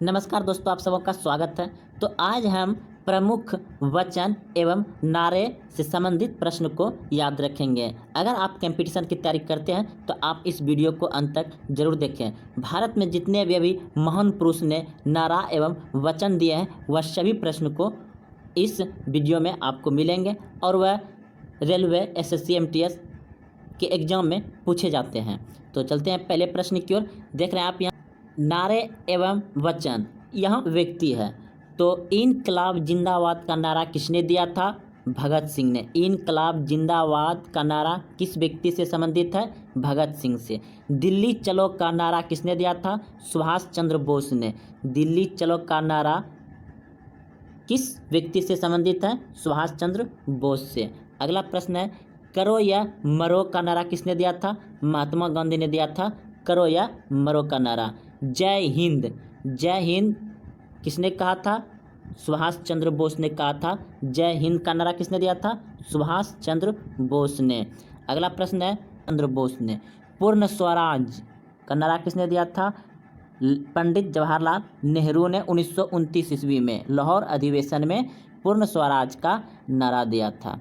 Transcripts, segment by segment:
नमस्कार दोस्तों, आप सबका स्वागत है। तो आज हम प्रमुख वचन एवं नारे से संबंधित प्रश्न को याद रखेंगे। अगर आप कंपटीशन की तैयारी करते हैं तो आप इस वीडियो को अंत तक जरूर देखें। भारत में जितने भी अभी महान पुरुष ने नारा एवं वचन दिए हैं वह सभी प्रश्न को इस वीडियो में आपको मिलेंगे और वह रेलवे SSC MTS के एग्ज़ाम में पूछे जाते हैं। तो चलते हैं पहले प्रश्न की ओर। देख रहे हैं आप यहाँ नारे एवं वचन, यहाँ व्यक्ति है। तो इनकलाब जिंदाबाद का नारा किसने दिया था? भगत सिंह ने। इनकलाब जिंदाबाद का नारा किस व्यक्ति से संबंधित है? भगत सिंह से। दिल्ली चलो का नारा किसने दिया था? सुभाष चंद्र बोस ने। दिल्ली चलो का नारा किस व्यक्ति से संबंधित है? सुभाष चंद्र बोस से। अगला प्रश्न है करो या मरो का नारा किसने दिया था? महात्मा गांधी ने दिया था करो या मरो का नारा। जय हिंद, जय हिंद किसने कहा था? सुभाष चंद्र बोस ने कहा था। जय हिंद का नारा किसने दिया था? सुभाष चंद्र बोस ने। अगला प्रश्न है चंद्र बोस ने। पूर्ण स्वराज का नारा किसने दिया था? पंडित जवाहरलाल नेहरू ने 1929 ईस्वी में लाहौर अधिवेशन में पूर्ण स्वराज का नारा दिया था।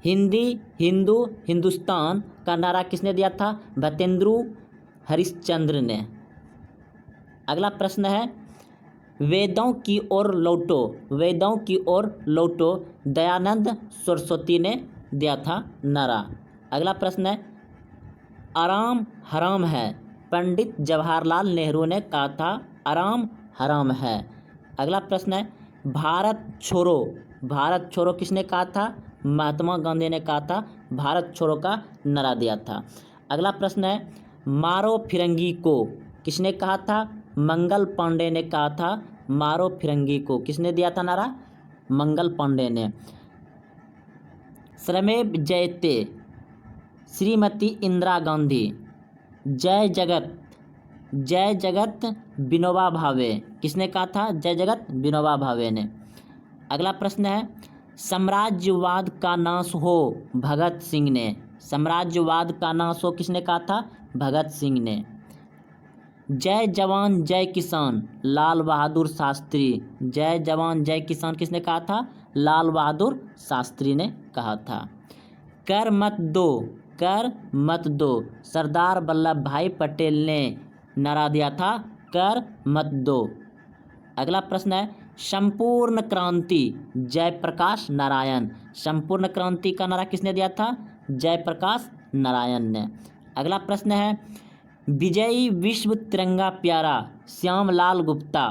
हिंदी हिंदू हिंदुस्तान का नारा किसने दिया था? भतेंद्र हरिश्चंद्र ने। अगला प्रश्न है वेदों की ओर लौटो, वेदों की ओर लौटो दयानंद सरस्वती ने दिया था नारा। अगला प्रश्न है आराम हराम है, पंडित जवाहरलाल नेहरू ने कहा था आराम हराम है। अगला प्रश्न है भारत छोड़ो, भारत छोड़ो किसने कहा था? महात्मा गांधी ने कहा था। भारत छोड़ो का नारा दिया था। अगला प्रश्न है मारो फिरंगी को किसने कहा था? मंगल पांडे ने कहा था मारो फिरंगी को। किसने दिया था नारा? मंगल पांडे ने। श्रमेव जयते श्रीमती इंदिरा गांधी। जय जगत, जय जगत विनोबा भावे किसने कहा था? जय जगत विनोबा भावे ने। अगला प्रश्न है साम्राज्यवाद का नाश हो भगत सिंह ने। साम्राज्यवाद का नाश हो किसने कहा था? भगत सिंह ने। जय जवान जय किसान लाल बहादुर शास्त्री। जय जवान जय किसान किसने कहा था? लाल बहादुर शास्त्री ने कहा था। कर मत दो, कर मत दो सरदार वल्लभ भाई पटेल ने नारा दिया था कर मत दो। अगला प्रश्न है संपूर्ण क्रांति जयप्रकाश नारायण। संपूर्ण क्रांति का नारा किसने दिया था? जयप्रकाश नारायण ने। अगला प्रश्न है विजयी विश्व तिरंगा प्यारा श्यामलाल गुप्ता।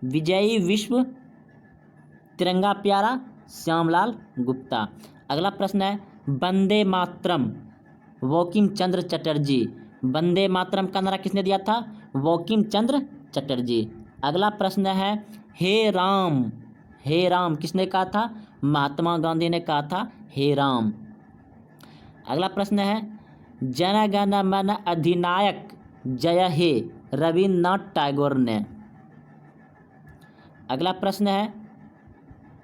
विजयी विश्व तिरंगा प्यारा श्यामलाल गुप्ता। अगला प्रश्न है वंदे मातरम बंकिम चंद्र चटर्जी। वंदे मातरम का नारा किसने दिया था? बंकिम चंद्र चटर्जी। अगला प्रश्न है हे राम, हे राम किसने कहा था? महात्मा गांधी ने कहा था हे राम। अगला प्रश्न है जन गण मन अधिनायक जय हे रविन्द्रनाथ टैगोर ने। अगला प्रश्न है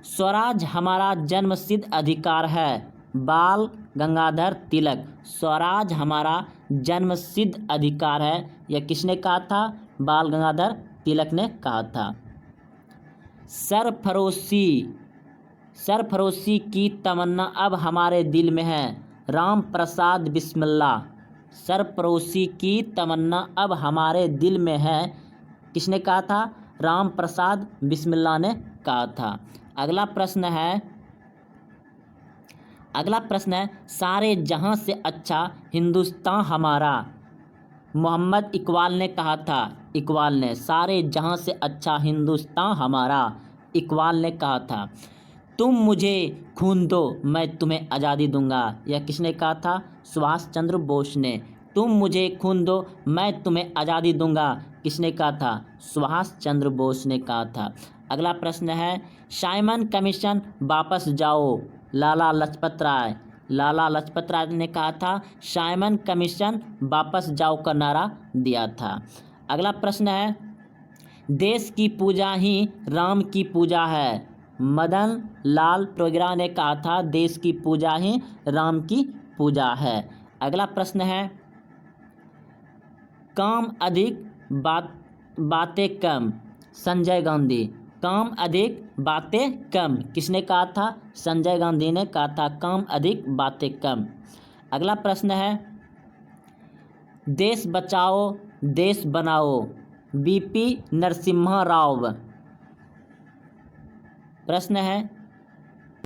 स्वराज हमारा जन्मसिद्ध अधिकार है बाल गंगाधर तिलक। स्वराज हमारा जन्मसिद्ध अधिकार है यह किसने कहा था? बाल गंगाधर तिलक ने कहा था। सरफरोशी, सरफरोशी की तमन्ना अब हमारे दिल में है राम प्रसाद बिस्मिल्ला। सरफरोशी की तमन्ना अब हमारे दिल में है किसने कहा था? राम प्रसाद बिस्मिल्ला ने कहा था। अगला प्रश्न है सारे जहां से अच्छा हिंदुस्तान हमारा। मोहम्मद इकबाल ने कहा था। इकबाल ने सारे जहां से अच्छा हिंदुस्तान हमारा इकबाल ने कहा था। तुम मुझे खून दो मैं तुम्हें आज़ादी दूंगा यह किसने कहा था? सुभाष चंद्र बोस ने। तुम मुझे खून दो मैं तुम्हें आज़ादी दूंगा किसने कहा था? सुभाष चंद्र बोस ने कहा था। अगला प्रश्न है साइमन कमीशन वापस जाओ लाला लाजपत राय। लाला लाजपत राय ने कहा था साइमन कमीशन वापस जाओ का नारा दिया था। अगला प्रश्न है देश की पूजा ही राम की पूजा है। मदन लाल टोगरा ने कहा था देश की पूजा ही राम की पूजा है। अगला प्रश्न है काम अधिक बात बातें कम, संजय गांधी। काम अधिक बातें कम, किसने कहा था? संजय गांधी ने कहा था काम अधिक बातें कम। अगला प्रश्न है, देश बचाओ देश बनाओ, बीपी नरसिम्हा राव। प्रश्न है,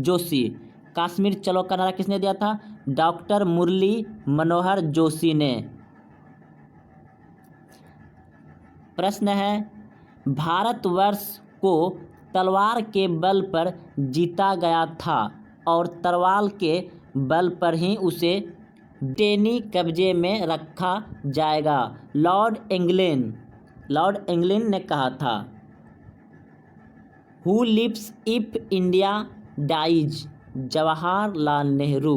जोशी। कश्मीर चलो का नारा किसने दिया था? डॉक्टर मुरली मनोहर जोशी ने। प्रश्न है, भारतवर्ष को तलवार के बल पर जीता गया था और तलवार के बल पर ही उसे ब्रिटेनी कब्जे में रखा जाएगा। लॉर्ड इंग्लैंड ने कहा था। Who lives if India dies? Jawaharlal Nehru.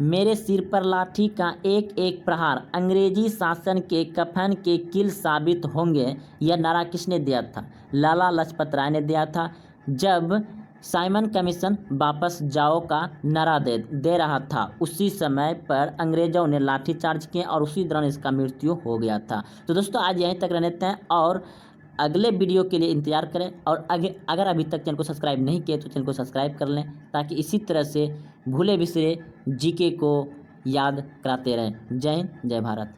मेरे सिर पर लाठी का एक एक प्रहार अंग्रेजी शासन के कफन के कील साबित होंगे, यह नारा किसने दिया था? लाला लाजपत राय ने दिया था, जब साइमन कमीशन वापस जाओ का नारा दे रहा था। उसी समय पर अंग्रेजों ने लाठीचार्ज किए और उसी दौरान इसका मृत्यु हो गया था। तो दोस्तों आज यहीं तक रहने देते हैं और अगले वीडियो के लिए इंतजार करें। और अगर अभी तक चैनल को सब्सक्राइब नहीं किए तो चैनल को सब्सक्राइब कर लें, ताकि इसी तरह से भूले बिसरे जीके को याद कराते रहें। जय हिंद, जय भारत।